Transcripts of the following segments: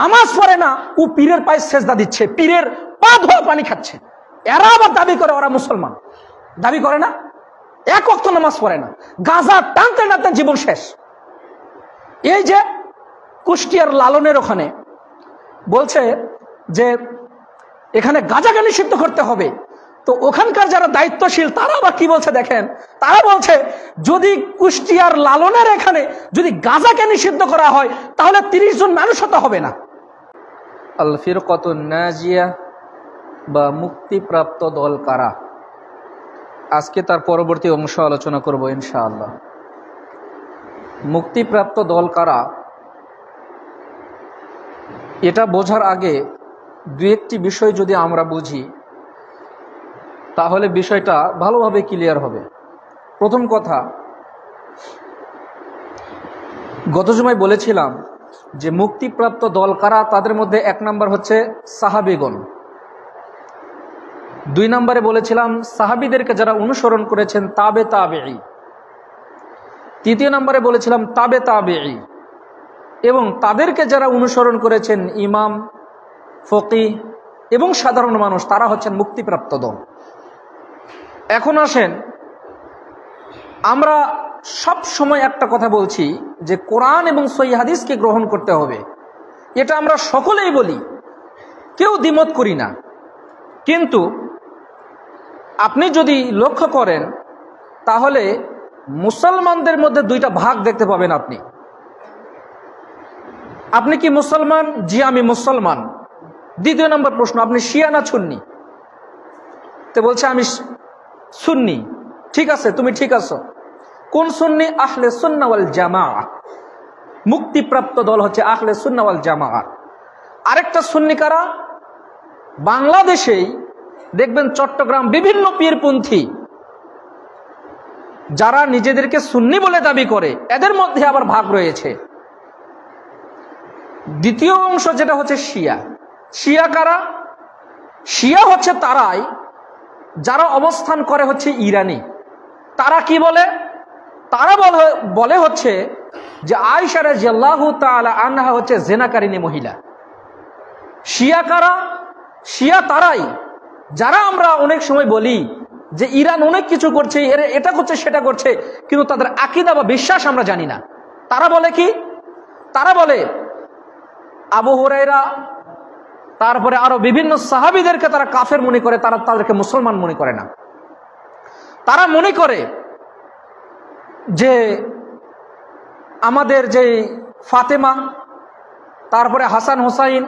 নামাজ পড়ে না, ও পীরের পায়ে সেজদা দিচ্ছে, পীরের পা ধোয়া পানি খাচ্ছে। এরা আবার দাবি করে ওরা মুসলমান, দাবি করে না, এক ওয়াক্ত নামাজ পড়ে না, গাঁজা টানতে টানতে জীবন শেষ। এই যে কুষ্টিয়ার লালনের ওখানে বলছে যে এখানে গাঁজাকে নিষিদ্ধ করতে হবে, তো ওখানকার যারা দায়িত্বশীল তারা আবার কি বলছে দেখেন, তারা বলছে যদি কুষ্টিয়ার লালনের এখানে যদি গাঁজাকে নিষিদ্ধ করা হয় তাহলে 30 জন মানুষ হতে হবে না। আল ফিরকাতুন নাজিয়া বা মুক্তিপ্রাপ্ত দল কারা, আজকে তার পরবর্তী অংশ আলোচনা করব ইনশাআল্লাহ। মুক্তিপ্রাপ্ত দল কারা এটা বোঝার আগে দু একটি বিষয় যদি আমরা বুঝি তাহলে বিষয়টা ভালোভাবে ক্লিয়ার হবে। প্রথম কথা, গত জুমায় বলেছিলাম যে মুক্তিপ্রাপ্ত দল কারা, তাদের মধ্যে 1 নম্বর হচ্ছে সাহাবীগণ, 2 নম্বরে বলেছিলাম সাহাবীদেরকে যারা অনুসরণ করেছেন তাবে তাবেঈ, 3 নম্বরে বলেছিলাম তাবে তাবেঈ এবং তাদেরকে যারা অনুসরণ করেছেন ইমাম, ফকিহ এবং সাধারণ মানুষ, তারা হচ্ছেন মুক্তিপ্রাপ্ত দল। এখন আসেন, আমরা সব সময় একটা কথা বলছি যে কোরআন এবং সহিহ হাদিসকে গ্রহণ করতে হবে, এটা আমরা সকলেই বলি, কেউ দ্বিমত করি না। কিন্তু আপনি যদি লক্ষ্য করেন তাহলে মুসলমানদের মধ্যে 2টা ভাগ দেখতে পাবেন। আপনি কি মুসলমান? জি আমি মুসলমান। 2 নম্বর প্রশ্ন, আপনি শিয়া না সুন্নি? তো বলছে আমি সুন্নি। ঠিক আছে, তুমি ঠিক আছো। কোন সুন্নি? আহলে সুন্নাহ ওয়াল জামাআহ। মুক্তিপ্রাপ্ত দল হচ্ছে আহলে সুন্নাহ ওয়াল জামাআহ। আরেকটা সুন্নি কারা? বাংলাদেশেই দেখবেন চট্টগ্রাম বিভিন্ন পীরপন্থী যারা নিজেদেরকে সুন্নি বলে দাবি করে, এদের মধ্যে আবার ভাগ রয়েছে। দ্বিতীয় অংশ যেটা হচ্ছে শিয়া। শিয়া কারা? শিয়া হচ্ছে তারাই যারা অবস্থান করে হচ্ছে ইরানি। তারা কি বলে? তারা বলে হচ্ছে যে আয়েশা রাদিয়াল্লাহু তাআলা আনহা হচ্ছে জিনাকারিনী মহিলা। শিয়া কারা? শিয়া তারাই যারা আমরা অনেক সময় বলি যে ইরান অনেক কিছু করছে, এটা করছে সেটা করছে, কিন্তু তাদের আকীদা বা বিশ্বাস আমরা জানি না। তারা বলে কি? তারা বলে আবু হুরায়রা, তারপরে আরো বিভিন্ন সাহাবীদেরকে তারা কাফের মনে করে, তারা তাদেরকে মুসলমান মনে করে না। তারা মনে করে যে আমাদের যে ফাতেমা, তারপরে হাসান হোসাইন,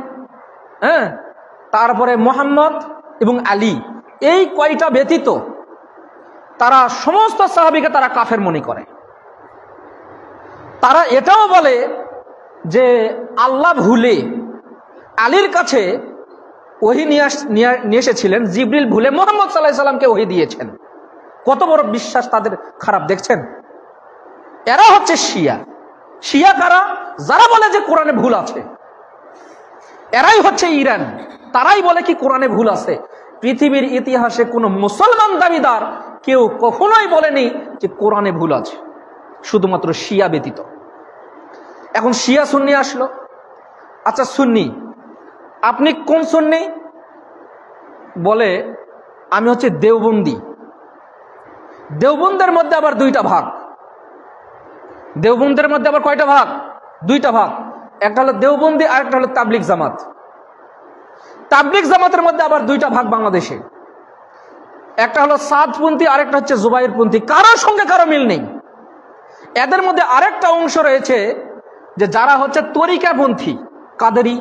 তারপরে মোহাম্মদ এবং আলী, এই কয়টা ব্যতীত তারা সমস্ত সাহাবীকে তারা কাফের মনে করে। তারা এটাও বলে যে আল্লাহ ভুলে আলীর কাছে ওহী নিয়ে এসেছিলেন, জিবরিল ভুলে মুহাম্মদ সাল্লাল্লাহু আলাইহি সাল্লামকে ওহী দিয়েছেন। কত বড় বিশ্বাস তাদের, খারাপ দেখছেন? এরা হচ্ছে শিয়া। শিয়া কারা? যারা বলে যে কোরআনে ভুল আছে। এরাই হচ্ছে ইরান। তারাই বলে কি কোরআনে ভুল আছে। পৃথিবীর ইতিহাসে কোনো মুসলমান দাবিদার কেউ কখনোই বলেনি যে কোরআনে ভুল আছে, শুধুমাত্র শিয়া ব্যতীত। এখন শিয়া সুন্নি আসলো। আচ্ছা সুন্নি, আপনি কোন সুন্নি? বলে আমি হচ্ছে দেওবন্দি। দেওবন্দের মধ্যে আবার 2টা ভাগ। দেওবন্দের মধ্যে আবার কয়টা ভাগ? 2টা ভাগ। একটা হলো দেওবন্দি, আরেকটা হলো তাবলিগ জামাত। তাবলিগ জামাতের মধ্যে আবার 2টা ভাগ বাংলাদেশে। একটা হলো সাদপন্থী, আরেকটা হচ্ছে জুবাইরপন্থী। কারোর সঙ্গে কারো মিল নেই। এদের মধ্যে আরেকটা অংশ রয়েছে যে যারা হচ্ছে তরিকাপন্থী, কাদেরি,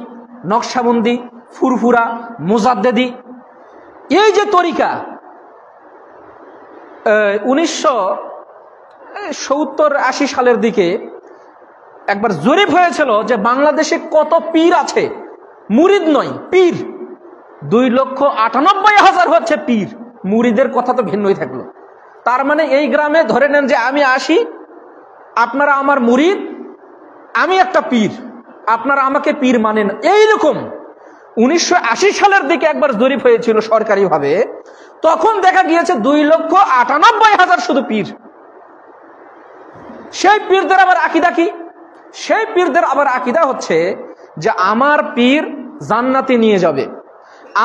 নকশাবন্দি, ফুরফুরা, মুজাদ্দেদি। এই যে তরিকা, 1970-80 সালের দিকে একবার জরিপ হয়েছিল যে বাংলাদেশে কত পীর আছে, মুরিদ নয় পীর। 2,98,000 হচ্ছে পীর। মুরিদের কথা তো ভিন্নই থাকলো। তার মানে এই গ্রামে ধরে নেন যে আমি আসি, আপনারা আমার মুরিদ, আমি একটা পীর, আপনারা আমাকে পীর মানেন। এইরকম 1980 সালের দিকে একবার জরিপ হয়েছিল সরকারিভাবে, তখন দেখা গিয়েছে 2,98,000 শুধু পীর। সেই পীরদের আবার আকীদা কি? সেই পীরদের আবার আকীদা হচ্ছে যে আমার পীর জান্নাতে নিয়ে যাবে,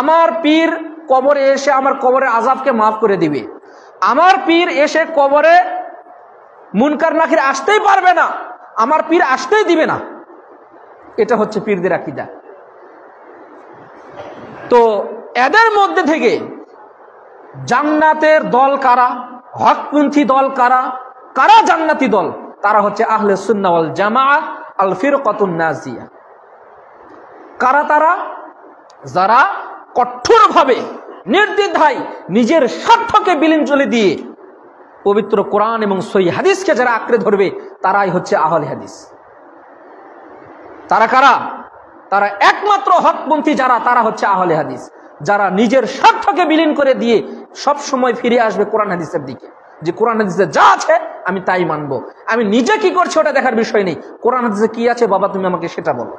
আমার পীর কবরে এসে আমার কবরের আযাবকে মাফ করে দিবে, আমার পীর এসে কবরে মুনকার নাকির আসতেই পারবে না, আমার পীর আসতেই দিবে না। এটা হচ্ছে পীরদের আকীদা। তো এদের মধ্যে থেকে জান্নাতের দল কারা, হকপন্থী দল কারা, কারা জান্নাতি দল, তারা হচ্ছে আহলে সুন্নাহ ওয়াল জামাআহ আল ফিরকাতুন নাজিয়া। কারা তারা? যারা কঠোরভাবে নির্দ্বিধায় নিজের স্বার্থকে বিলীন দিয়ে পবিত্র কোরআন এবং সহিহ হাদিসকে যারা আঁকড়ে ধরবে, তারাই হচ্ছে আহলে হাদিস। তারা কারা? তারা একমাত্র হকপন্থী যারা, তারা হচ্ছে আহলে হাদিস, যারা নিজের স্বার্থকে বিলীন করে দিয়ে সব সময় ফিরে আসবে কোরআন হাদিসের দিকে, যে কোরআন হাদিসে যা আছে আমি তাই মানব, আমি নিজে কি করছি ওটা দেখার বিষয় নেই, কোরআন হাদিসে কি আছে বাবা তুমি আমাকে সেটা বলো।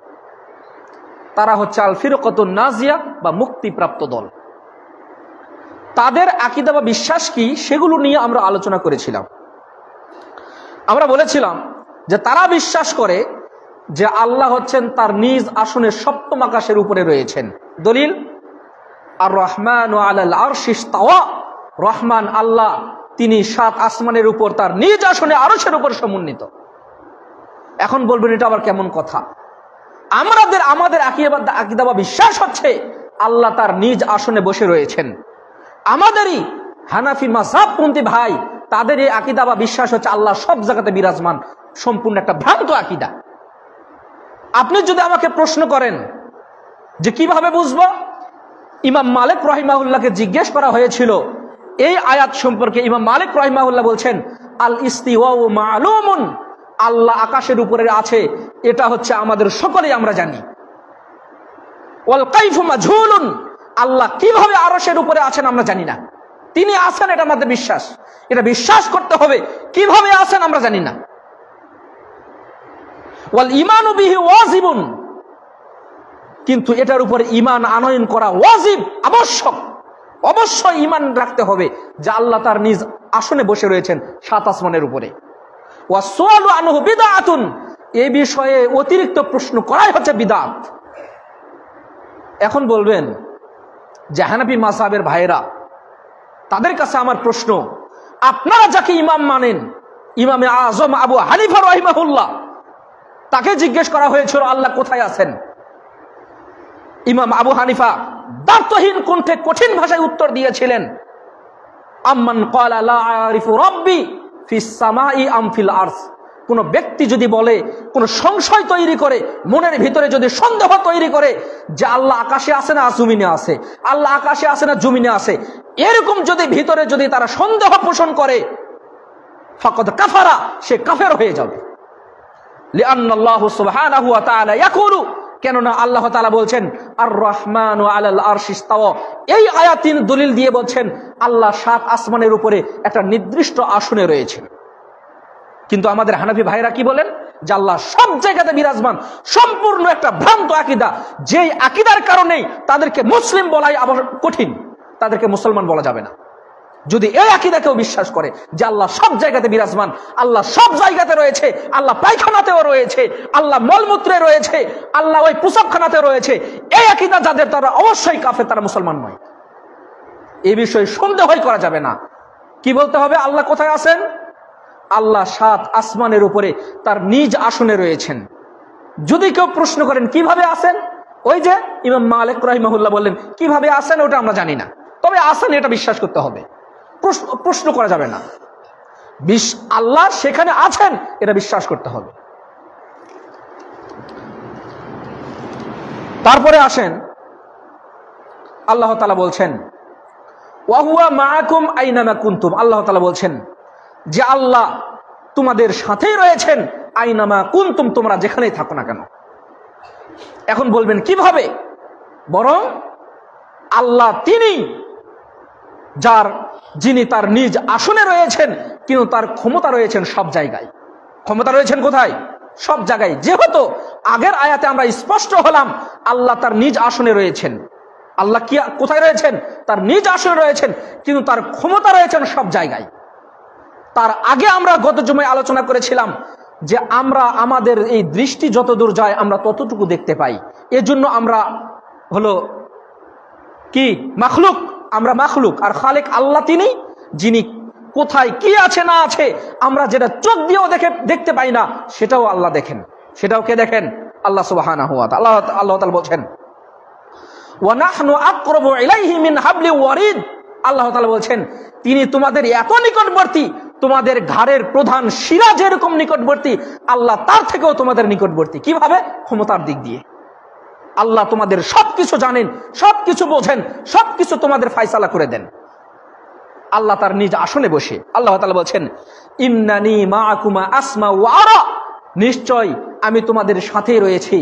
তারা হচ্ছে আল ফিরকাতুন নাজিয়া বা মুক্তিপ্রাপ্ত দল। তাদের আকীদা বা বিশ্বাস কি সেগুলো নিয়ে আমরা আলোচনা করেছিলাম। আমরা বলেছিলাম যে তারা বিশ্বাস করে যে আল্লাহ হচ্ছেন তার নিজ আসনের সপ্তম আকাশের উপরে রয়েছেন। দলিল আর রহমান আলাল আরশি ইস্তাওয়া, রহমান আল্লাহ তিনি 7 আসমানের উপর তার নিজ আসনে আরশের উপর সমুন্নীত। এখন বলবেন এটা আবার কেমন কথা? আমাদের আকীদা বা বিশ্বাস হচ্ছে আল্লাহ তার নিজ আসনে বসে রয়েছেন। আমাদেরই হানাফি মাযহাবপন্থী ভাই, তাদের এই আকীদা বা বিশ্বাস হচ্ছে আল্লাহ সব জায়গাতে বিরাজমান, সম্পূর্ণ একটা ভ্রান্ত আকীদা। আপনি যদি আমাকে প্রশ্ন করেন যে কিভাবে বুঝবো, ইমাম মালিক রাহিমাহুল্লাহকে জিজ্ঞেস করা হয়েছিল এই আয়াত সম্পর্কে। ইমাম মালিক রাহিমাহুল্লাহ বলছেন আল ইস্তিওয়াউ মা'লুমুন, আল্লাহ আকাশের উপরে আছে এটা হচ্ছে আমাদের সকলেই আমরা জানি। ওয়াল কাইফু মাজহুলুন, আল্লাহ কিভাবে আরশের উপরে আছেন আমরা জানি না, তিনি আছেন এটা আমাদের বিশ্বাস, এটা বিশ্বাস করতে হবে, কিভাবে আছেন আমরা জানি না। ওয়াল ঈমানু বিহি ওয়াজিবুন, কিন্তু এটার উপরে ঈমান আনয়ন করা ওয়াজিব, আবশ্যক, অবশ্যই ঈমান রাখতে হবে যে আল্লাহ তার নিজ আসনে বসে রয়েছেন 7 আসমানের উপরে। ওয়াসসালু আনহু বিদআতুন, এই বিষয়ে অতিরিক্ত প্রশ্ন করাই হচ্ছে বিদআত। এখন বলবেন যে হানাফি মাযহাবের ভাইরা, তাদের কাছে আমার প্রশ্ন, আপনারা যাকে ইমাম মানেন, ইমামে আযম আবু হানিফা রাহিমাহুল্লাহ, তাকে জিজ্ঞেস করা হয়েছিল আল্লাহ কোথায় আছেন। ইমাম আবু হানিফা দার্থহীন কণ্ঠে কঠিন ভাষায় উত্তর দিয়েছিলেন, আম্মান ক্বালা লা আরিফু রাব্বি ফিস সামাই আম ফিল আরশ, কোন ব্যক্তি যদি বলে, কোন সংশয় তৈরি করে, মনের ভিতরে যদি সন্দেহ তৈরি করে যে আল্লাহ আকাশে আছে না জমিনে আছে, আল্লাহ আকাশে আছে না জমিনে আছে, এরকম যদি ভিতরে যদি তারা সন্দেহ পোষণ করে, ফাকাদ কাফারা, সে কাফের হয়ে যাবে। লিআন্নাল্লাহু সুবহানাহু ওয়া তাআলা ইয়াকুলু, কেননা আল্লাহ তাআলা বলছেন আর রহমানু আলাল আরশি ইস্তাওয়া, এই আয়াতিন দলিল দিয়ে বলছেন আল্লাহ 7 আসমানের উপরে একটা নির্দিষ্ট আসনে রয়েছেন। কিন্তু আমাদের হানাফি ভাইরা কি বলেন যে আল্লাহ সব জায়গাতে বিরাজমান, সম্পূর্ণ একটা ভ্রান্ত আকীদা, যেই আকীদার কারণেই তাদেরকে মুসলিম বলাই আবার কঠিন, তাদেরকে মুসলমান বলা যাবে না। যদি এই আকীদা কেউ বিশ্বাস করে যে আল্লাহ সব জায়গাতে বিরাজমান, আল্লাহ সব জায়গাতে রয়েছে, আল্লাহ পায়খানাতেও রয়েছে, আল্লাহ মলমূত্রে রয়েছে, আল্লাহ ওই প্রসাবখানাতে রয়েছে, এই আকীদা যাদের, তারা অবশ্যই কাফের, তারা মুসলমান নয়। এই বিষয়ে সন্দেহই করা যাবে না। কি বলতে হবে? আল্লাহ কোথায় আছেন? আল্লাহ 7 আসমানের উপরে তার নিজ আসনে রয়েছেন। যদি কেউ প্রশ্ন করেন কিভাবে আছেন, ওই যে ইমাম মালিক রাহিমাহুল্লাহ বললেন কিভাবে আছেন ওটা আমরা জানি না, তবে আছেন এটা বিশ্বাস করতে হবে, প্রশ্ন করা যাবে না। আল্লাহ সেখানে আছেন এটা বিশ্বাস করতে হবে। তারপরে আসেন, আল্লাহ তাআলা বলছেন ওয়া হুয়া মাআকুম আইনামা কুনতুম, আল্লাহ তাআলা বলছেন যে আল্লাহ তোমাদের সাথেই রয়েছেন আইনামা কুনতুম, তোমরা যেখানেই থাকো না কেন। এখন বলবেন কিভাবে? বরং আল্লাহ তিনি যিনি তার নিজ আসনে রয়েছেন, কিন্তু তার ক্ষমতা রয়েছেন সব জায়গায়। ক্ষমতা রয়েছেন কোথায়? সব জায়গায়। যেহেতু আগের আয়াতে আমরা স্পষ্ট হলাম আল্লাহ তার নিজ আসনে রয়েছেন, আল্লাহ কি কোথায় রয়েছেন? তার নিজ আসনে রয়েছেন, কিন্তু তার ক্ষমতা রয়েছেন সব জায়গায়। তার আগে আমরা গত জুমায় আলোচনা করেছিলাম যে আমরা আমাদের এই দৃষ্টি যতদূর যায় আমরা ততটুকু দেখতে পাই। এজন্য আমরা হলো কি মাখলুক, আমরা মাখলুক। আর খালেক আল্লাহ তিনি, যিনি কোথায় কি আছে না আছে আমরা যেটা চোখ দিয়েও দেখতে পাই না, সেটাও আল্লাহ দেখেন। সেটাও কে দেখেন? আল্লাহ সুবহানাহু ওয়া তাআলা। আল্লাহ তাআলা বলছেন ওয়া নাহনু আকরাবু ইলাইহি মিন হাবলি ওয়ারিদ। আল্লাহ তাআলা বলছেন তিনি তোমাদের এত নিকটবর্তী, তোমাদের ঘাড়ের প্রধান শিরা যেরকম নিকটবর্তী, আল্লাহ তার থেকেও তোমাদের নিকটবর্তী। কিভাবে? ক্ষমতার দিক দিয়ে। আল্লাহ তোমাদের সবকিছু জানেন, সবকিছু বোঝেন, সবকিছু তোমাদের ফায়সালা করে দেন। আল্লাহ তার নিজ আসনে বসে। আল্লাহ তাআলা বলছেন ইন্নানি মাআকুমা আসমাউ ওয়া আরা, নিশ্চয় আমি তোমাদের সাথে রয়েছি।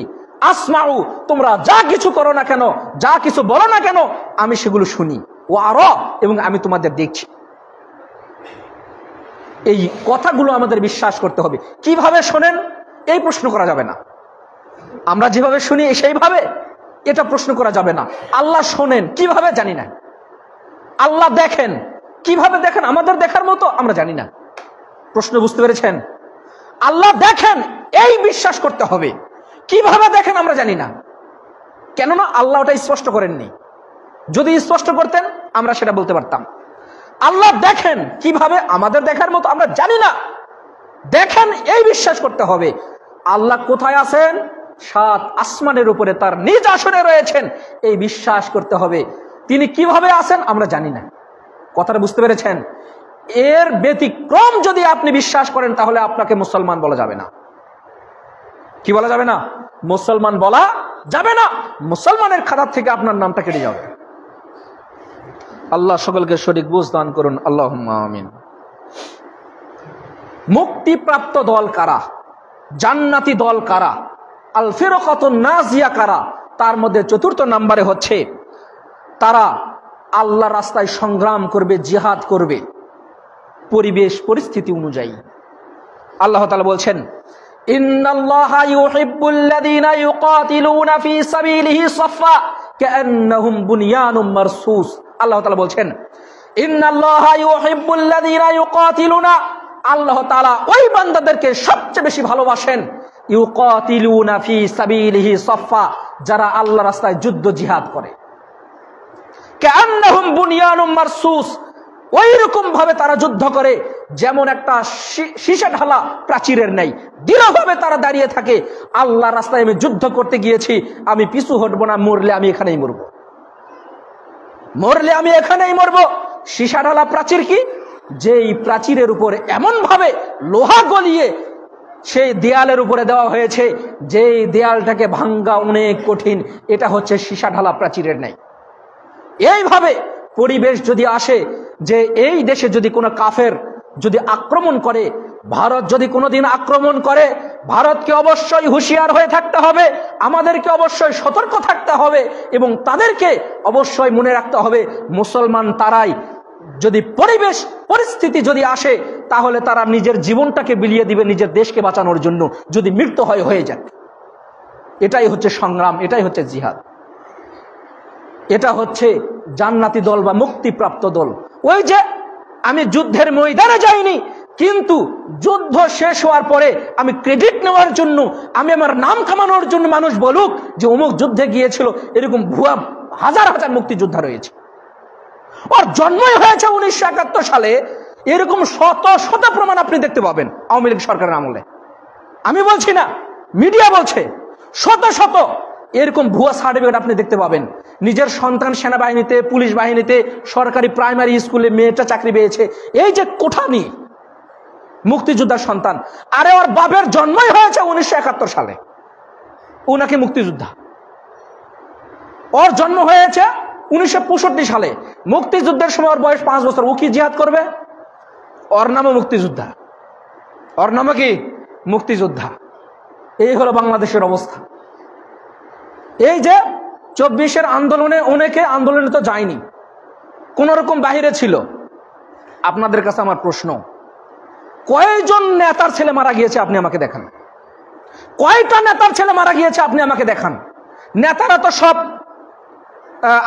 আসমাউ, তোমরা যা কিছু করো না কেন, যা কিছু বলো না কেন, আমি সেগুলো শুনি। ওয়া আরা, এবং আমি তোমাদের দেখছি। এই কথাগুলো আমাদের বিশ্বাস করতে হবে। কিভাবে শোনেন এই প্রশ্ন করা যাবে না। আমরা যেভাবে শুনি সেইভাবে এটা প্রশ্ন করা যাবে না। আল্লাহ শোনেন কিভাবে জানি না, আল্লাহ দেখেন কিভাবে দেখেন আমাদের দেখার মতো আমরা জানি না। প্রশ্ন বুঝতে পেরেছেন? আল্লাহ দেখেন এই বিশ্বাস করতে হবে। কিভাবে দেখেন আমরা জানি না, কেননা আল্লাহ ওটা স্পষ্ট করেননি। যদি স্পষ্ট করতেন আমরা সেটা বলতে পারতাম। আল্লাহ দেখেন কিভাবে আমাদের দেখার মতো আমরা জানি না, দেখেন এই বিশ্বাস করতে হবে। আল্লাহ কোথায় আছেন? 7 আসমানের উপরে তার নিজ আসনে রয়েছেন, এই বিশ্বাস করতে হবে। তিনি কিভাবে আছেন আমরা জানি না। কথাটা বুঝতে পেরেছেন? এর ব্যতিক্রম যদি আপনি বিশ্বাস করেন তাহলে আপনাকে মুসলমান বলা যাবে না। কি বলা যাবে না? মুসলমান বলা যাবে না। মুসলমানের খাতা থেকে আপনার নামটা কেটে যাবে। আল্লাহ সকলকে সঠিক বুঝ দান করুন, আল্লাহুম্মা আমিন। মুক্তিপ্রাপ্ত দল কারা? জান্নাতি দল কারা? আল ফিরকাতুন নাজিয়া কারা? তার মধ্যে 4th নম্বরে হচ্ছে তারা আল্লাহ রাস্তায় সংগ্রাম করবে, জিহাদ করবে পরিবেশ পরিস্থিতি অনুযায়ী। আল্লাহ তাআলা বলছেন ইন্নাল্লাহা ইউহিব্বুল্লাযীনা ইউকাতিলুনা ফী সাবিলিহি সাফফা কাআন্নাহুম বুনয়ানুম মারসুস। আল্লাহ তাআলা বলছেন ইন্নাল্লাহা ইউহিব্বুল্লাযীনা ইউকাতিলুনা, আল্লাহ তাআলা ওই বান্দাদেরকে সবচেয়ে বেশি ভালোবাসেন, ইউকাতিলুনা ফী সাবিলিহি সাফফা, যারা আল্লাহ রাস্তায় যুদ্ধ জিহাদ করে। কাআন্নাহুম বুনয়ানুম মারসুস, ওই রকম ভাবে তারা যুদ্ধ করে যেমন একটা সীসা ঢালা প্রাচীরের ন্যায় দৃঢ়ভাবে তারা দাঁড়িয়ে থাকে। আল্লাহ রাস্তায় আমি যুদ্ধ করতে গিয়েছি, আমি পিছু হটবো না, মরলে আমি এখানেই মরবো, মরলে আমি এখানেই মরবো। সীসা ঢালা প্রাচীর কি? যেই প্রাচীরের উপরে এমন ভাবে লোহা গলিয়ে সেই দেয়ালের উপরে দেওয়া হয়েছে, যেই দেয়ালটাকে ভাঙ্গা অনেক কঠিন, এটা হচ্ছে সীসা ঢালা প্রাচীরের ন্যায়। এইভাবে পরিবেশ যদি আসে যে এই দেশে যদি কোনো কাফের যদি আক্রমণ করে, ভারত যদি কোনোদিন আক্রমণ করে, ভারতকে অবশ্যই হুঁশিয়ার হয়ে থাকতে হবে, আমাদেরকে অবশ্যই সতর্ক থাকতে হবে এবং তাদেরকে অবশ্যই মনে রাখতে হবে মুসলমান তারাই। যদি পরিবেশ পরিস্থিতি যদি আসে তাহলে তারা নিজের জীবনটাকে বিলিয়ে দিবে নিজের দেশকে বাঁচানোর জন্য, যদি মৃত্যু হয়ে যায়। এটাই হচ্ছে সংগ্রাম, এটাই হচ্ছে জিহাদ, এটা হচ্ছে জান্নাতি দল বা মুক্তিপ্রাপ্ত দল। ওই যে আমি যুদ্ধের ময়দানে যাইনি, কিন্তু যুদ্ধ শেষ হওয়ার পরে আমি ক্রেডিট নেওয়ার জন্য, আমি আমার নাম কামানোর জন্য মানুষ বলুক যে অমুক যুদ্ধে গিয়েছিল, এরকম ভুয়া হাজার হাজার মুক্তিযোদ্ধা রয়েছে। ওর জন্মই হয়েছে 1971 সালে, এরকম শত শত প্রমাণ আপনি দেখতে পাবেন আওয়ামী লীগ সরকারের আমলে। আমি বলছি না, মিডিয়া বলছে, শত শত এরকম ভুয়া সার্টিফিকেট আপনি দেখতে পাবেন। নিজের সন্তান সেনাবাহিনীতে, পুলিশ বাহিনীতে, সরকারি প্রাইমারি স্কুলে মেয়েটা চাকরি পেয়েছে, এই যে কোঠা নিয়ে মুক্তিযোদ্ধার সন্তান। আরে ওর বাপের জন্মই হয়েছে 1971 সালে, ও নাকি মুক্তিযোদ্ধা। ওর জন্ম হয়েছে 1965 সালে, মুক্তিযুদ্ধের সময় ওর বয়স 5 বছর। ও কি জিহাদ করবে? ওর নামও মুক্তিযোদ্ধা, ওর নামও কি মুক্তিযোদ্ধা। এই হলো বাংলাদেশের অবস্থা। এই যে 24-এর আন্দোলনে অনেকে আন্দোলনে তো যায়নি, কোন রকম বাহিরে ছিল। আপনাদের কাছে আমার প্রশ্ন, কয়জন নেতার ছেলে মারা গিয়েছে আপনি আমাকে দেখান? কয়টা নেতার ছেলে মারা গিয়েছে আপনি আমাকে দেখান? নেতারা তো সব,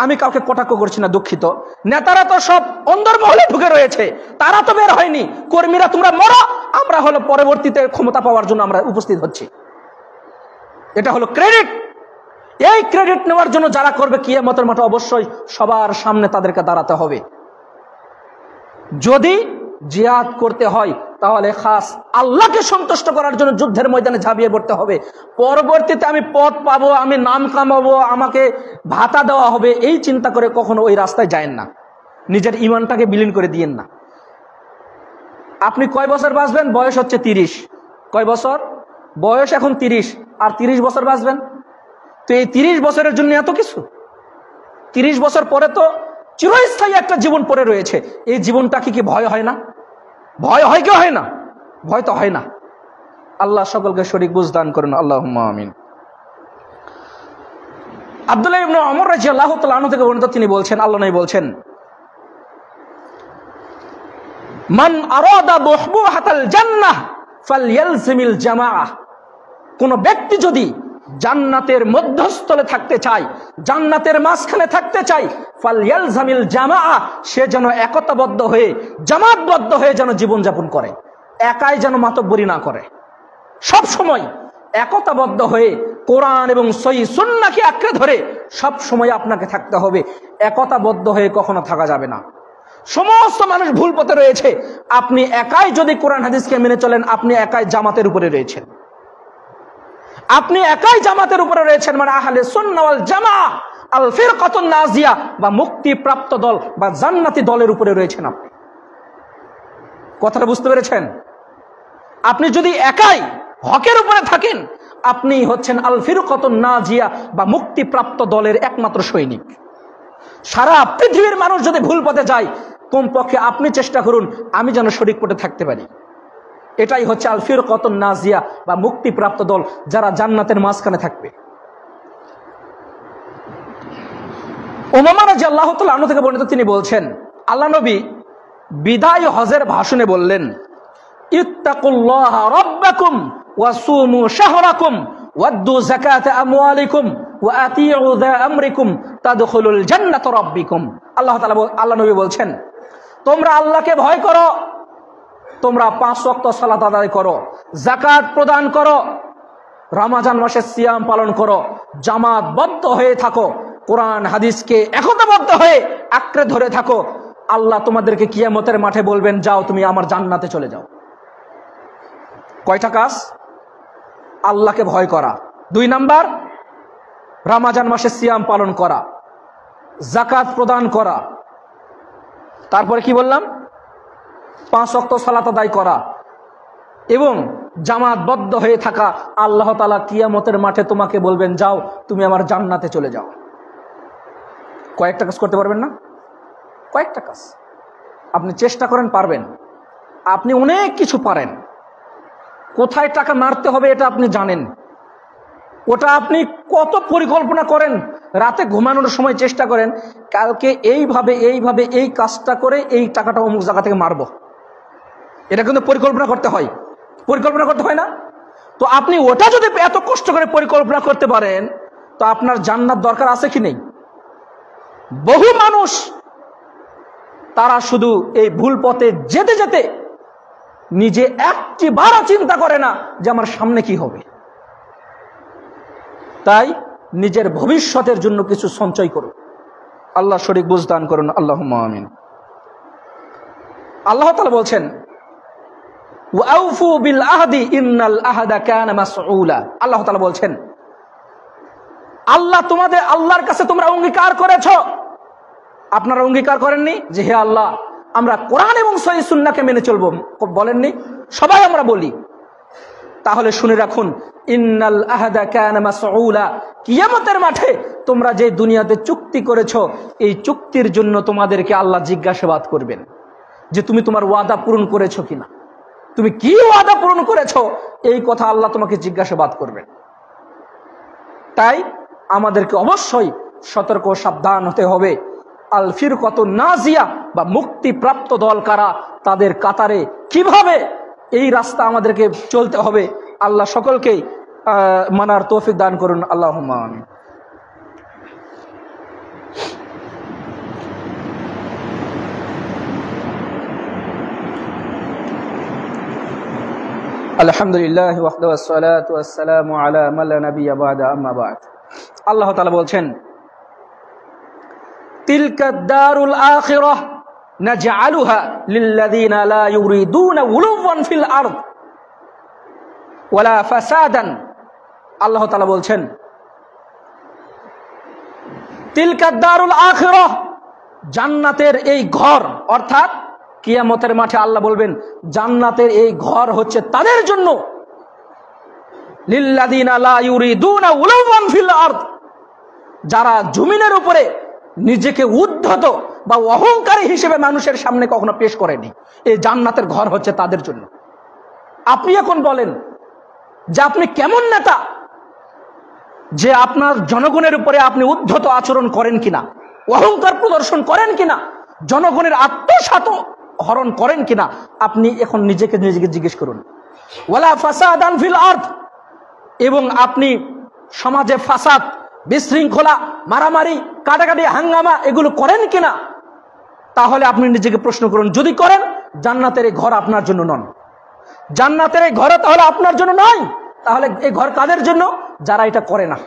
আমি কাউকে কটাক্ষ করছি না, দুঃখিত, নেতারা তো সব অন্দরমহলে ঢুকে রয়েছে, তারা তো বের হয়নি। কর্মীরা তোমরা মরো, আমরা হলো পরবর্তীতে ক্ষমতা পাওয়ার জন্য আমরা উপস্থিত হচ্ছি। এটা হলো ক্রেডিট। এই ক্রেডিট নেওয়ার জন্য যারা করবে কিয়ামতের মাঠে অবশ্যই সবার সামনে তাদেরকে দাঁড়াতে হবে। যদি জিহাদ করতে হয় তাহলে খাস আল্লাহকে সন্তুষ্ট করার জন্য যুদ্ধের ময়দানে ঝাঁপিয়ে পড়তে হবে। পরবর্তীতে আমি পদ পাবো, আমি নাম কামাবো, আমাকে ভাতা দেওয়া হবে, এই চিন্তা করে কখনো ওই রাস্তায় যায়েন না। নিজের ইমানটাকে বিলীন করে দিয়েন না। আপনি কয় বছর বাঁচবেন? বয়স হচ্ছে 30। কয় বছর বয়স? এখন 30। আর 30 বছর বাঁচবেন। তো এই 30 বছরের জন্য এত কিছু? 30 বছর পরে তো চিরস্থায়ী একটা জীবন পড়ে রয়েছে। এই জীবনটা কি ভয় হয় না? ভয় হয় কি হয় না? ভয় তো হয় না। আল্লাহ সকলকে সঠিক বুঝ দান করুন, আল্লাহুম্মা আমিন। আব্দুল্লাহ ইবনে ওমর রাদিয়াল্লাহু তাআলা আনহু থেকে বর্ণিত, তিনি বলছেন, আল্লাহ নবী বলছেন, মান আরাদা বুহবুহাতাল জান্নাহ ফালইয়ালজিমিল জামাআহ। কোন ব্যক্তি যদি জান্নাতের মধ্যস্থলে থাকতে চায়, জান্নাতের মাঝখানে থাকতে চায়, ফালইয়ালজামিল জামাআহ, সে যেন একতাবদ্ধ হয়ে, জামাতবদ্ধ হয়ে যেন জীবনযাপন করে, একাই যেন মাতব্বরি না করে। সব সময় একতাবদ্ধ হয়ে কোরআন এবং সহিহ সুন্নাহকে আঁকড়ে ধরে সব সময় আপনাকে থাকতে হবে। একতাবদ্ধ হয়ে কখনো থাকা যাবে না। সমস্ত মানুষ ভুল পথে রয়েছে। আপনি একাই যদি কোরআন হাদিসকে মেনে চলেন, আপনি একাই জামাতের উপরে রয়েছেন। আপনি একাই জামাতের উপরে রয়েছেন, মানে আহলে সুন্নাহ ওয়াল জামাআহ, আল ফিরকাতুন নাজিয়া বা মুক্তিপ্রাপ্ত দল বা জান্নাতি দলের উপরে রয়েছেন আপনি। কথাটা বুঝতে পেরেছেন? আপনি যদি একাই হকের উপরে থাকেন, আপনি হচ্ছেন আল ফিরকাতুন নাজিয়া বা মুক্তিপ্রাপ্ত দলের একমাত্র সৈনিক। সারা পৃথিবীর মানুষ যদি ভুল পথে যায়, কমপক্ষে আপনি চেষ্টা করুন আমি যেন সঠিক পথে থাকতে পারি। এটাই হচ্ছে আল ফিরকাতুন নাজিয়া বা মুক্তিপ্রাপ্ত দল, যারা জান্নাতের মাঝখানে থাকবে। উমামা রাদিয়াল্লাহু তাআলা আনহু থেকে বর্ণিত, তিনি বলছেন, আল্লাহ নবী বিদায় হজের ভাষণে বললেন, ইত্তাকুল্লাহা রাব্বাকুম ওয়া সুমু শাহরাকুম ওয়াদ্দু যাকাতা আমওয়ালিকুম ওয়া আতিউ যা আমরিকুম তাদখুলুল জান্নাতা রাব্বিকুম। আল্লাহ নবী বলছেন, তোমরা আল্লাহকে ভয় করো, তোমরা 5 ওয়াক্ত সালাত আদায় করো, যাকাত প্রদান করো, রমজান মাসে সিয়াম পালন করো, জামাতবদ্ধ হয়ে থাকো, কোরআন হাদিসকে একতাবদ্ধ হয়ে আঁকড়ে ধরে থাকো। আল্লাহ তোমাদেরকে কিয়ামতের মাঠে বলবেন, যাও তুমি আমার জান্নাতে চলে যাও। কয়টা কাজ? আল্লাহকে ভয় করা, 2 নাম্বার রমজান মাসে সিয়াম পালন করা, যাকাত প্রদান করা, তারপরে কি বললাম? 5 ওয়াক্ত সালাত আদায় করা এবং জামাতবদ্ধ হয়ে থাকা। আল্লাহ তাআলা কিয়ামতের মাঠে তোমাকে বলবেন, যাও তুমি আমার জান্নাতে চলে যাও। কয়েকটা কাজ করতে পারবেন না? কয়েকটা কাজ আপনি চেষ্টা করেন, পারবেন। আপনি অনেক কিছু পারেন। কোথায় টাকা মারতে হবে এটা আপনি জানেন। ওটা আপনি কত পরিকল্পনা করেন। রাতে ঘুমানোর সময় চেষ্টা করেন, কালকে এইভাবে এইভাবে এই কাজটা করে এই টাকাটা অমুক জায়গা থেকে মারবো। এটা কিন্তু পরিকল্পনা করতে হয়। পরিকল্পনা করতে হয় না? তো আপনি ওটা যদি এত কষ্ট করে পরিকল্পনা করতে পারেন, তো আপনার জান্নাত দরকার আছে কি নেই? বহু মানুষ তারা শুধু এই ভুল পথে যেতে যেতে নিজে একটিবারও চিন্তা করে না যে আমার সামনে কি হবে। তাই নিজের ভবিষ্যতের জন্য কিছু সঞ্চয় করুন। আল্লাহ সঠিক বুঝ দান করুন, আল্লাহুম্মা আমিন। আল্লাহ তাআলা বলছেন, ওয়াউফু বিল আহদি ইন্নাল আহদা কানা মাসউলা। আল্লাহ তাআলা বলছেন, আল্লাহর কাছে তোমরা অঙ্গীকার করেছো। আপনারা অঙ্গীকার করেননি যে হে আল্লাহ আমরা কোরআন এবং সহিহ সুন্নাহকে মেনে চলবো? বলেননি? সবাই আমরা বলি। তাহলে শুনে রাখুন, ইন্নাল আহদা কানা মাসউলা, কিয়ামতের মাঠে তোমরা যে দুনিয়াতে চুক্তি করেছো, এই চুক্তির জন্য তোমাদেরকে আল্লাহ জিজ্ঞাসাবাদ করবেন যে তুমি তোমার ওয়াদা পূরণ করেছো কিনা। তুমি কি ওয়াদা পূরণ করেছো, এই কথা আল্লাহ তোমাকে জিজ্ঞাসাবাদ করবেন। তাই আমাদেরকে অবশ্যই সতর্ক সাবধান হতে হবে। আল ফিরকাতুন নাজিয়া বা মুক্তিপ্রাপ্ত দল কারা, তাদের কাতারে কিভাবে এই রাস্তা আমাদেরকে চলতে হবে, আল্লাহ সকলকেই মানার তৌফিক দান করুন, আল্লাহুম্মা আমিন। আলহামদুলিল্লাহ ওয়াহদাহু ওয়াসসালাতু ওয়াসসালামু আলা মান লা নাবিয়্যা বা'দা আম্মা বা'দ। আল্লাহ তাআলা বলছেন, তিলকা দারুল আখিরাহ নাজআলুহা লিল্লাযিনা লা ইউরিদুনা উলুওয়ান ফিল আরদ ওয়ালা ফাসাদান। আল্লাহ তাআলা বলছেন, তিলকা দারুল আখিরাহ, জান্নাতের এই ঘর, অর্থাৎ কিয়ামতের মাঠে আল্লাহ বলবেন জান্নাতের এই ঘর হচ্ছে তাদের জন্য, লিল্লাযিনা লা ইউরিদুনা উলুওয়ান ফিল আরদ, যারা জমিনের উপরে নিজেকে উদ্ধত বা অহংকারী হিসেবে মানুষের সামনে কখনো পেশ করেনি। এই জান্নাতের ঘর হচ্ছে তাদের জন্য। আপনি এখন বলেন যে আপনি কেমন নেতা যে আপনার জনগণের উপরে আপনি উদ্ধত আচরণ করেন কিনা, অহংকার প্রদর্শন করেন কিনা, জনগণের আত্মসাৎ হরণ করেন কিনা, আপনি এখন নিজেকে জিজ্ঞেস করুন। ওয়ালা ফাসাদান ফিল আরদ, এবং আপনি সমাজে ফাসাদ, বিশৃঙ্খলা, মারামারি, কাটাকাটি, হাঙ্গামা এগুলো করেন কিনা, তাহলে আপনি নিজেকে প্রশ্ন করুন। যদি করেন, জান্নাতের এই ঘর আপনার জন্য নন। জান্নাতের এই ঘর তাহলে আপনার জন্য নয়। তাহলে এই ঘর কাদের জন্য? যারা এটা করে না।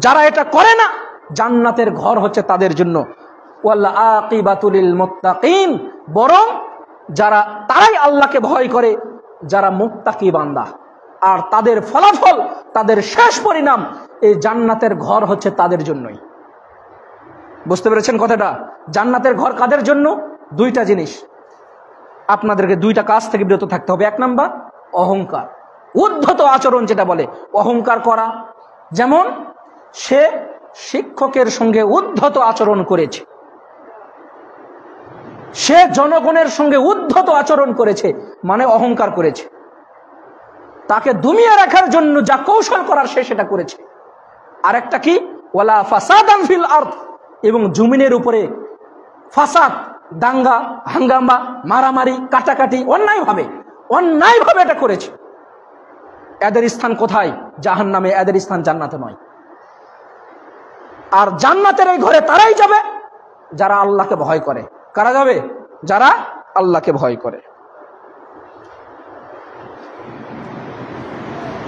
যারা এটা করে না, জান্নাতের ঘর হচ্ছে তাদের জন্য। ওয়াল আকিবাতু লিল মুত্তাকিন, বরং যারা তারাই আল্লাহকে ভয় করে, যারা মুত্তাকি বান্দা, আর তাদের ফলাফল, তাদের শেষ পরিণাম এই জান্নাতের ঘর হচ্ছে তাদের জন্যই। বুঝতে পেরেছেন কথাটা? জান্নাতের ঘর কাদের জন্য? দুইটা জিনিস, আপনাদেরকে দুইটা কাজ থেকে বিরত থাকতে হবে। এক নাম্বার, অহংকার, উদ্ধত আচরণ যেটা বলে অহংকার করা। যেমন সে শিক্ষকের সঙ্গে উদ্ধত আচরণ করেছে, সে জনগণের সঙ্গে উদ্ধত আচরণ করেছে, মানে অহংকার করেছে। তাকে দমিয়ে রাখার জন্য যা কৌশল করার সে সেটা করেছে। আর একটা কি? ওয়ালা ফাসাদান ফিল আরদ, এবং জমিনের উপরে ফাসাদ, দাঙ্গা, হাঙ্গামা, মারামারি, কাটাকাটি অন্যায়ভাবে এটা করেছে। এদের স্থান কোথায়? জাহান্নামে। এদের স্থান জান্নাতে নয়। আর জান্নাতের এই ঘরে তারাই যাবে যারা আল্লাহকে ভয় করে। কারা যাবে? যারা আল্লাহকে ভয় করে।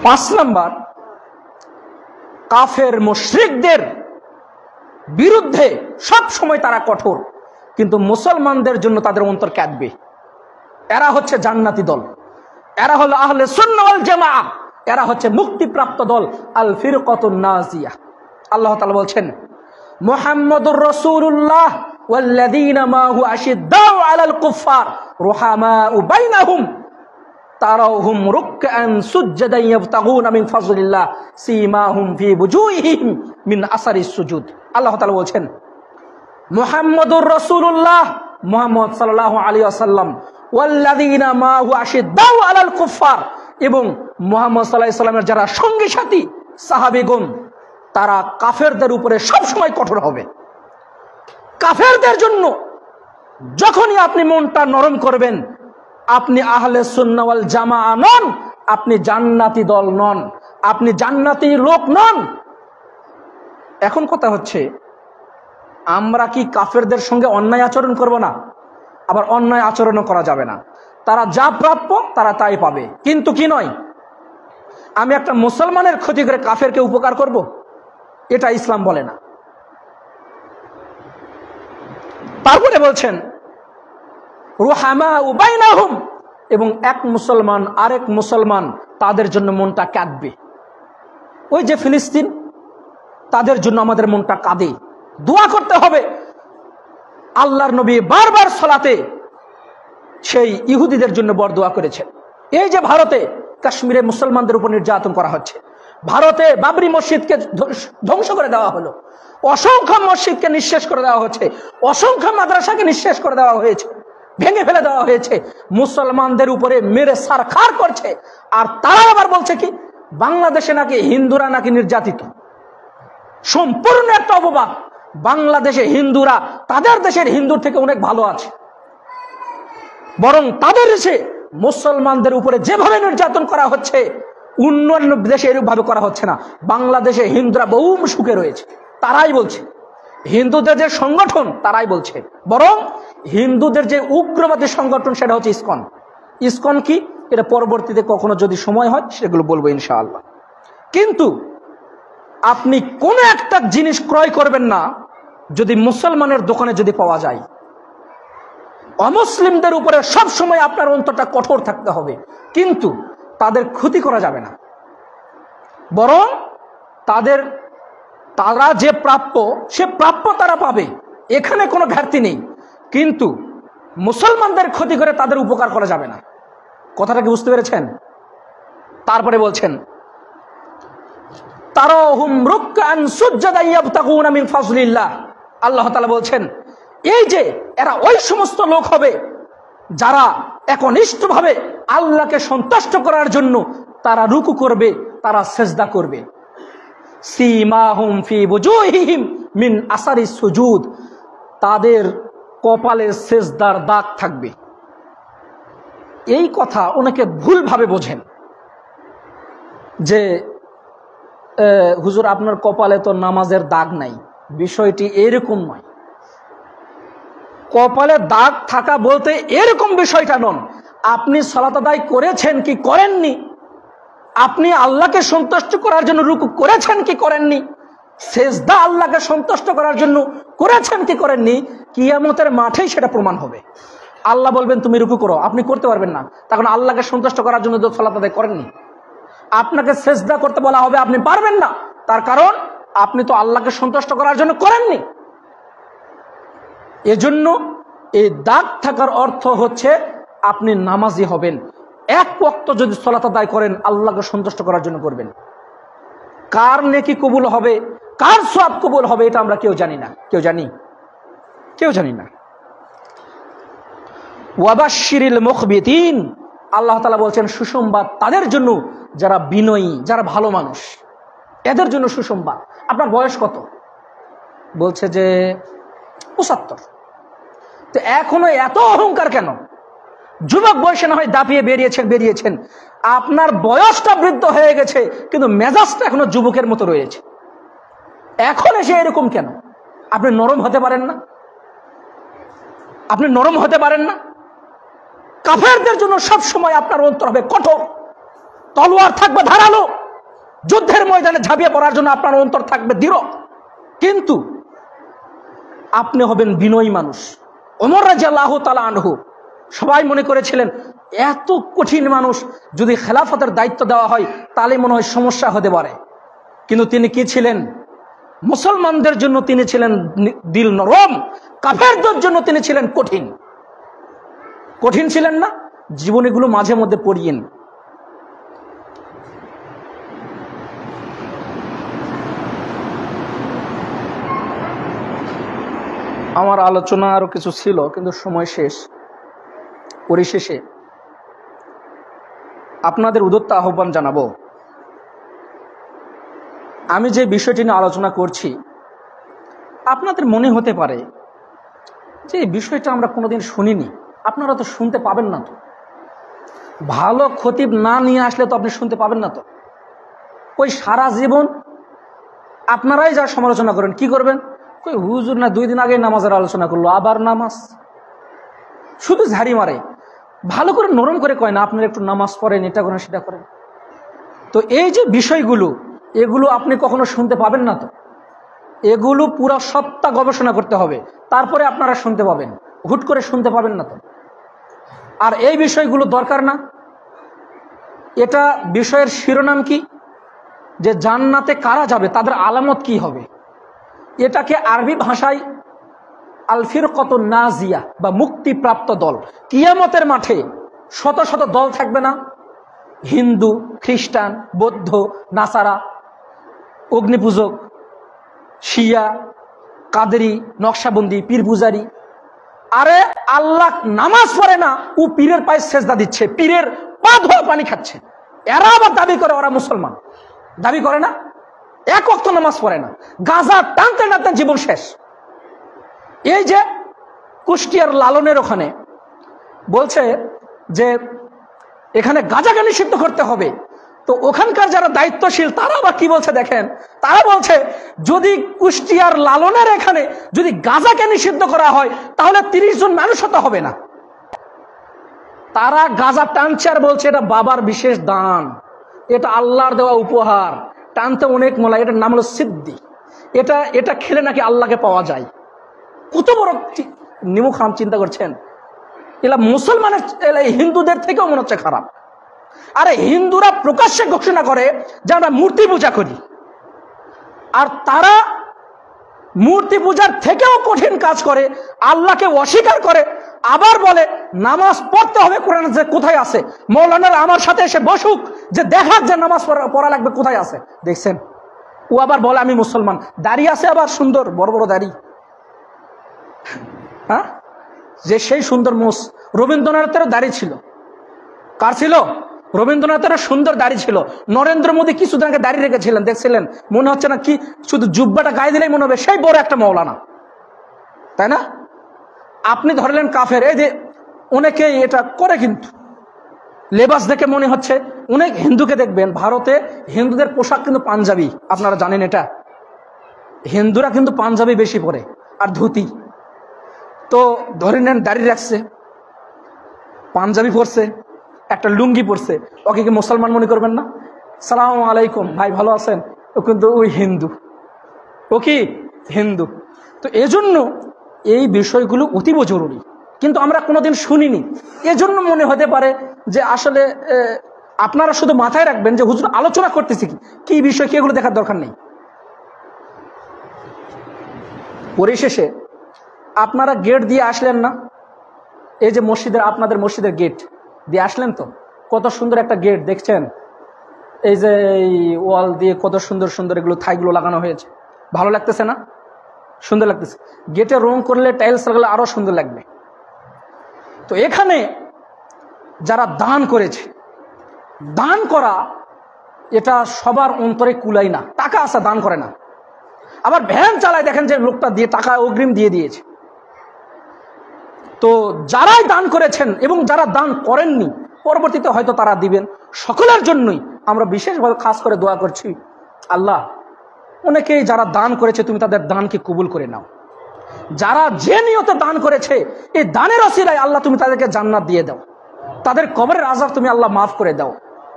5 নাম্বার, কাফের মুশরিকদের বিরুদ্ধে সব সময় তারা কঠোর, কিন্তু মুসলমানদের জন্য তাদের অন্তর কাঁদবে। এরা হচ্ছে জান্নাতি দল, এরা হলো আহলে সুন্নাহ ওয়াল জামাআহ, এরা হচ্ছে মুক্তিপ্রাপ্ত দল, আল ফিরকাতুন নাজিয়া। আল্লাহ তাআলা বলছেন, মুহাম্মাদুর রাসূলুল্লাহ ওয়াল্লাযীনা মাহু আশিদ্দাউ আলাল কুফফার রুহামাউ বাইনাহুম তারাহুম রুকআন সুজদান ইয়াবতাগুনা মিন ফাজলিল্লাহ সীমাহুম ফি বুজুহিহিম মিন আসারিস সুজুদ। আল্লাহ তাআলা বলছেন, মুহাম্মাদুর রাসূলুল্লাহ, মুহাম্মদ সাল্লাল্লাহু আলাইহি ওয়াসাল্লাম, ওয়াল্লাযীনা মাহু আশিদ্দাউ আলাল কুফফার, এবং মুহাম্মদ সাল্লাল্লাহু আলাইহি ওয়াসাল্লামের যারা সঙ্গী সাথী সাহাবীগণ, তারা কাফেরদের উপরে সব সময় কঠোর হবে। কাফেরদের জন্য যখনই আপনি মনটা নরম করবেন, আপনি আহলে সুন্নাহ ওয়াল জামাআহ নন, আপনি জান্নাতি দল নন, আপনি জান্নাতি লোক নন। এখন কথা হচ্ছে, আমরা কি কাফেরদের সঙ্গে অন্যায় আচরণ করব না? আবার অন্যায় আচরণও করা যাবে না। তারা যা প্রাপ্য তারা তাই পাবে। কিন্তু কি নয়, আমি একটা মুসলমানের ক্ষতি করে কাফেরকে উপকার করব, এটা ইসলাম বলে না। তারপরে বলছেন রুহামাউ বাইনাহুম, এবং এক মুসলমান আরেক মুসলমান তাদের জন্য মনটা কাঁদবে। ওই যে ফিলিস্তিন, তাদের জন্য আমাদের মনটা কাঁদে। দোয়া করতে হবে। আল্লাহর নবী বারবার সালাতে সেই ইহুদিদের জন্য বরদোয়া করেছেন। এই যে ভারতে কাশ্মীরে মুসলমানদের উপর নির্যাতন করা হচ্ছে, ভারতে বাবরি মসজিদকে ধ্বংস করে দেওয়া হলো, অসংখ্য মসজিদকে নিঃশেষ করে দেওয়া হচ্ছে, অসংখ্য মাদ্রাসাকে নিঃশেষ করে দেওয়া হয়েছে, ভেঙে ফেলে দেওয়া হয়েছে, মুসলমানদের উপরে মেরে সারখার করছে। আর তারা আবার বলছে কি বাংলাদেশে নাকি হিন্দুরা নাকি নির্যাতিত। সম্পূর্ণ একটা অপবাদ। বাংলাদেশে হিন্দুরা তাদের দেশের হিন্দুর থেকে অনেক ভালো আছে, বরং তাদের দেশে মুসলমানদের উপরে যেভাবে নির্যাতন করা হচ্ছে অন্যান্য দেশে এরূপভাবে করা হচ্ছে না। বাংলাদেশে হিন্দুরা বহু সুখে রয়েছে। তারাই বলছে, হিন্দুদের যে সংগঠন তারাই বলছে, বরং হিন্দুদের যে উগ্রবাদী সংগঠন সেটা হচ্ছে ইসকন। ইসকন কি? এটা পরবর্তীতে কখনো যদি সময় হয় সেগুলো বলবো ইনশাআল্লাহ। কিন্তু আপনি কোনো একটা জিনিস ক্রয় করবেন না যদি মুসলমানের দোকানে যদি পাওয়া যায়। অমুসলিমদের উপরে সব সময় আপনার অন্তরটা কঠোর থাকতে হবে, কিন্তু তাদের ক্ষতি করা যাবে না, বরং তারা যে প্রাপ্য সে প্রাপ্য তারা পাবে, এখানে কোনো ঘাটতি নেই। কিন্তু মুসলমানদের ক্ষতি করে তাদের উপকার করা যাবে না। কথাটা কি বুঝতে পেরেছেন? তারপরে বলছেন তারাহুম রুকআন সুজদান ইয়াবতাগুনা মিন ফাজলিল্লাহ। আল্লাহ তাআলা বলছেন এই যে এরা ওই সমস্ত লোক হবে যারা একনিষ্ঠভাবে আল্লাহকে সন্তুষ্ট করার জন্য তারা রুকু করবে, তারা সিজদা করবে। সীমাহুম ফি বুজুহিহিম মিন আসারিস সুজুদ, তাদের কপালে সিজদার দাগ থাকবে। এই কথা অনেকে ভুলভাবে বোঝেন যে হুজুর আপনার কপালে তো নামাজের দাগ নাই। বিষয়টি এরকম নয়। কপালে দাগ থাকা বলতে এরকম বিষয়টা নন। আপনি সালাত আদায় করেছেন কি করেননি, আপনি আল্লাহকে সন্তুষ্ট করার জন্য রুকু করেছেন কি করেননি, সিজদা আল্লাহকে সন্তুষ্ট করার জন্য করেছেন কি করেননি, কিয়ামতের মাঠেই সেটা প্রমাণ হবে। আল্লাহ বলবেন তুমি রুকু করো, আপনি করতে পারবেন না, তখন আল্লাহকে সন্তুষ্ট করার জন্য তো সালাত আদায় করেননি। আপনাকে সিজদা করতে বলা হবে, আপনি পারবেন না, তার কারণ আপনি তো আল্লাহকে সন্তুষ্ট করার জন্য করেননি। এজন্য এই দাগ থাকার অর্থ হচ্ছে আপনি নামাজি হবেন। এক ওয়াক্ত যদি সালাত আদায় করেন আল্লাহকে সন্তুষ্ট করার জন্য করবেন। কার নেকি কবুল হবে, কার সওয়াব কবুল হবে এটা আমরা কেউ জানি না। কেউ জানি না। ওয়াবাশশিরিল মুখবিতিন, আল্লাহ তাআলা বলছেন সুসংবাদ তাদের জন্য যারা বিনয়ী, যারা ভালো মানুষ, এদের জন্য সুসংবাদ। আপনার বয়স কত? বলছে যে ৭৫। তো এখনো এত অহংকার কেন? যুবক বয়সে না হয় দাপিয়ে বেরিয়েছেন, আপনার বয়সটা বৃদ্ধ হয়ে গেছে কিন্তু মেজাজটা এখনো যুবকের মতো রয়েছে। এখন এসে এরকম কেন? আপনি নরম হতে পারেন না? কাফেরদের জন্য সব সময় আপনার অন্তর হবে কঠোর, তলোয়ার থাকবে ধারালো, যুদ্ধের ময়দানে ঝাঁপিয়ে পড়ার জন্য আপনার অন্তর থাকবে দৃঢ়, কিন্তু আপনি হবেন বিনয়ী মানুষ। ওমর রাদিয়াল্লাহু তাআলা আনহু সবাই মনে করেছিলেন এত কঠিন মানুষ, যদি খেলাফতের দায়িত্ব দেওয়া হয় তাহলে মনে হয় সমস্যা হতে পারে, কিন্তু তিনি কি ছিলেন? মুসলমানদের জন্য তিনি ছিলেন দিল নরম, কাফেরদের জন্য তিনি ছিলেন কঠিন ছিলেন না? জীবনীগুলো মাঝে মধ্যে পড়িয়েন। আমার আলোচনা আরো কিছু ছিল কিন্তু সময় শেষ। পরিশেষে আপনাদের উদ্যত আহ্বান জানাবো, আমি যে বিষয়টি নিয়ে আলোচনা করছি আপনাদের মনে হতে পারে যে এই বিষয়টা আমরা কোনোদিন শুনিনি, আপনারা তো শুনতে পাবেন না। তো ভালো খতিব না নিয়ে আসলে তো আপনি শুনতে পাবেন না। তো ওই সারা জীবন আপনারাই যা সমালোচনা করেন, কি করবেন? কই হুজুর না 2 দিন আগে নামাজের আলোচনা করলো, আবার নামাজ, শুধু ঝাড়ি মারে, ভালো করে নরম করে কয় না আপনারা একটু নামাজ পড়েন, এটা করেন সেটা করেন। তো এই যে বিষয়গুলো, এগুলো আপনি কখনো শুনতে পাবেন না। তো এগুলো পুরো সত্তা গবেষণা করতে হবে, তারপরে আপনারা শুনতে পাবেন, হুট করে শুনতে পাবেন না। তো আর এই বিষয়গুলো দরকার না। এটা বিষয়ের শিরোনাম কি, যে জান্নাতে কারা যাবে, তাদের আলামত কি হবে, এটাকে আরবি ভাষায় আল ফিরকাতুন নাজিয়া বা মুক্তিপ্রাপ্ত দল। কিয়ামতের মাঠে শত শত দল থাকবে না? হিন্দু, খ্রিস্টান, বৌদ্ধ, নাসারা, অগ্নিপূজক, শিয়া, কাদেরি, নকশাবন্দি, পীর পূজারি। আরে আল্লাহ নামাজ পড়ে না, ও পীরের পায়ে সেজদা দিচ্ছে, পীরের পা ধোয়া পানি খাচ্ছে। এরা আবার দাবি করে ওরা মুসলমান, দাবি করে না, এক ওয়াক্ত নামাজ পড়ে না, গাঁজা টানতে টানতে জীবন শেষ। এই যে কুষ্টিয়ার লালনের ওখানে বলছে যে এখানে গাঁজাকে নিষিদ্ধ করতে হবে, তো ওখানকার যারা দায়িত্বশীল তারা আবার কি বলছে দেখেন, তারা বলছে যদি কুষ্টিয়ার লালনের এখানে যদি গাঁজাকে নিষিদ্ধ করা হয় তাহলে 30 জন মানুষ হতে হবে না। তারা গাঁজা টানছে আর বলছে এটা বাবার বিশেষ দান, এটা আল্লাহর দেওয়া উপহার। টানতে অনেক মলা, এটার নাম হলো সিদ্ধি। এটা খেলে নাকি আল্লাহকে পাওয়া যায়। কত বড় নিমুখ হারাম, চিন্তা করছেন? এলা মুসলমানের, হিন্দুদের থেকেও মনে হচ্ছে খারাপ। আরে হিন্দুরা প্রকাশ্যে ঘোষণা করে যে আমরা মূর্তি পূজা করি, আর তারা মূর্তি পূজার থেকেও কঠিন কাজ করে, আল্লাহকে অস্বীকার করে। আবার বলে নামাজ পড়তে হবে, কোরআনে যে কোথায় আছে? মৌলানারা আমার সাথে এসে বসুক, যে দেখাক যে নামাজ পড়া লাগবে কোথায় আছে। দেখছেন, ও আবার বলে আমি মুসলমান, দাড়ি আছে আবার সুন্দর বড় বড় দাড়ি। হ্যাঁ, যে সেই সুন্দর মোষ। রবীন্দ্রনাথেরও দাড়ি ছিল। কার ছিল? রবীন্দ্রনাথেরও সুন্দর দাড়ি ছিল। নরেন্দ্র মোদী কিছুদিন আগে দাড়ি রেখেছিলেন, দেখছিলেন? মনে হচ্ছে না কি শুধু জুব্বাটা গায়ে দিলেই মনে হবে সেই বড় একটা মৌলানা, তাই না? আপনি ধরলেন কাফের। এই যে অনেকেই এটা করে, কিন্তু লেবাস দেখে মনে হচ্ছে। অনেক হিন্দুকে দেখবেন ভারতে, হিন্দুদের পোশাক কিন্তু পাঞ্জাবি। আপনারা জানেন এটা? হিন্দুরা কিন্তু পাঞ্জাবি বেশি পরে আর ধুতি। তো ধরে নেন দাড়ি রাখছে, পাঞ্জাবি পরছে, একটা লুঙ্গি পরছে, ওকে কি মুসলমান মনে করবেন না? সালাম আলাইকুম ভাই, ভালো আছেন? ও কিন্তু ওই হিন্দু, ও কি হিন্দু। তো এজন্য এই বিষয়গুলো অতীব জরুরি, কিন্তু আমরা কোনোদিন শুনিনি। এজন্য মনে হতে পারে যে আসলে আপনারা শুধু মাথায় রাখবেন যে হুজুর আলোচনা করতেছি কি বিষয়, কি এগুলো দেখার দরকার নেই। পরিশেষে আপনারা গেট দিয়ে আসলেন না? এই যে মসজিদের, আপনাদের মসজিদের গেট দিয়ে আসলেন তো, কত সুন্দর একটা গেট দেখছেন? এই যে এই ওয়াল দিয়ে কত সুন্দর সুন্দর এগুলো থাইগুলো লাগানো হয়েছে, ভালো লাগতেছে না? সুন্দর লাগতেছে। গেটে রং করলে, টাইলস লাগালে আরো সুন্দর লাগবে। তো এখানে যারা দান করেছে, দান করা এটা সবার অন্তরে কুলাই না। টাকা আসা দান করে না, আবার ভ্যান চালায়, দেখেন যে লোকটা দিয়ে টাকা অগ্রিম দিয়ে দিয়েছে। তো যারাই দান করেছেন এবং যারা দান করেননি, পরবর্তীতে হয়তো তারা দিবেন, সকলের জন্যই আমরা বিশেষভাবে খাস করে দোয়া করছি, আল্লাহ অনেকেই যারা দান করেছে তুমি তাদের দানকে কবুল করে নাও। যারা যে নিয়তে দান করেছে, এই দানের ওসিলায় আল্লাহ তুমি তাদেরকে জান্নাত দিয়ে দাও, তাদের কবরের আযাব তুমি আল্লাহ মাফ করে দাও।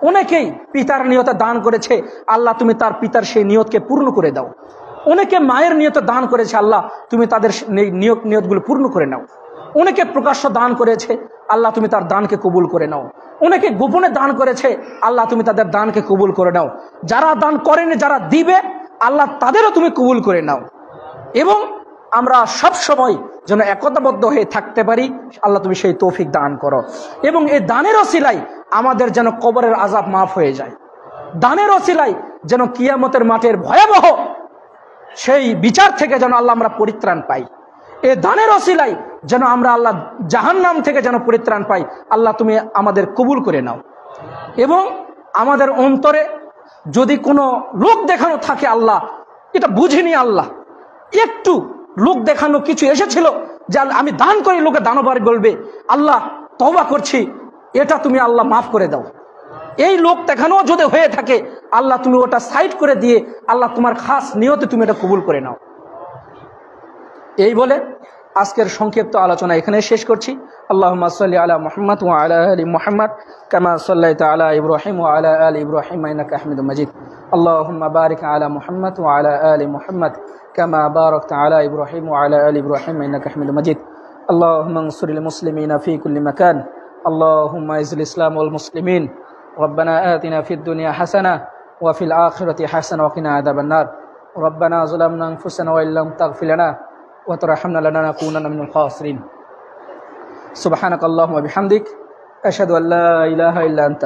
অনেকেই পিতার নিয়তে দান করেছে, আল্লাহ তুমি তার পিতার সেই নিয়তকে পূর্ণ করে দাও। অনেকে মায়ের নিয়তে দান করেছে, আল্লাহ তুমি তাদের নিয়তগুলো পূর্ণ করে নাও। অনেকে প্রকাশ্য দান করেছে, আল্লাহ তুমি তার দানকে কবুল করে নাও। অনেকে গোপনে দান করেছে, আল্লাহ তুমি তাদের দানকে কবুল করে নাও। যারা দান করেনি, যারা দিবে, আল্লাহ তাদেরও তুমি কবুল করে নাও। এবং আমরা সব সময় যেন একতাবদ্ধ হয়ে থাকতে পারি, আল্লাহ তুমি সেই তৌফিক দান করো। এবং এই দানের ওসিলায় আমাদের যেন কবরের আযাব মাফ হয়ে যায়, দানের ওসিলায় যেন কিয়ামতের মাঠের ভয়াবহ সেই বিচার থেকে যেন আল্লাহ আমরা পরিত্রাণ পাই। এই দানের ওসিলায় যেন আমরা আল্লাহ জাহান্নাম থেকে যেন পরিত্রাণ পাই। আল্লাহ তুমি আমাদের কবুল করে নাও। এবং আমাদের অন্তরে যদি কোনো লোক দেখানো থাকে, আল্লাহ এটা বুঝিনি, আল্লাহ একটু লোক দেখানো কিছু এসেছিল যে আমি দান করি, লোকে দানবার বলবে, আল্লাহ তওবা করছি, এটা তুমি আল্লাহ মাফ করে দাও। এই লোক দেখানো যদি হয়ে থাকে, আল্লাহ তুমি ওটা সাইড করে দিয়ে আল্লাহ তোমার খাস নিয়তে তুমি এটা কবুল করে নাও। এই বলে আজকের সংক্ষিপ্ত আলোচনা এখানে শেষ করছি। আল্লাহুম্মা সাল্লি আলা মুহাম্মাদ ওয়া আলা আলি মুহাম্মাদ কামা সাল্লাইতা আলা ইব্রাহিম ওয়া আলা আলি ইব্রাহিম ইন্নাকা হামিদুম মাজিদ। আল্লাহুম্মা বারিক আলা মুহাম্মাদ ওয়া আলা আলি মুহাম্মাদ কামা বারাকতা আলা ইব্রাহিম ওয়া আলা আলি ইব্রাহিম ইন্নাকা হামিদুম মাজিদ। আল্লাহুম্মা আনসুরিল মুসলিমিনা ফি কুল্লি মাকান। আল্লাহুম্মা ইজলিল ইসলাম ওয়াল মুসলিমিন। রব্বানা আতিনা ফিদ দুনিয়া হাসানাহ ওয়া ফিল আখিরাতি হাসানাহ ওয়া কিনা আযাবান নার। রব্বানা যালামনা আনফুসানা ওয়া ইল্লাম তাগফির লানা وترحمنا لنكونن من الخاسرين. سبحانك اللهم وبحمدك أشهد أن لا إله إلا أنت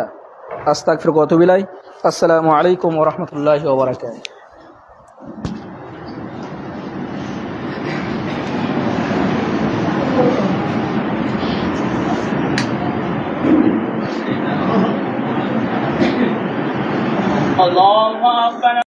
أستغفرك وأتوب إليك. السلام عليكم ورحمة الله وبركاته. الله أكبر.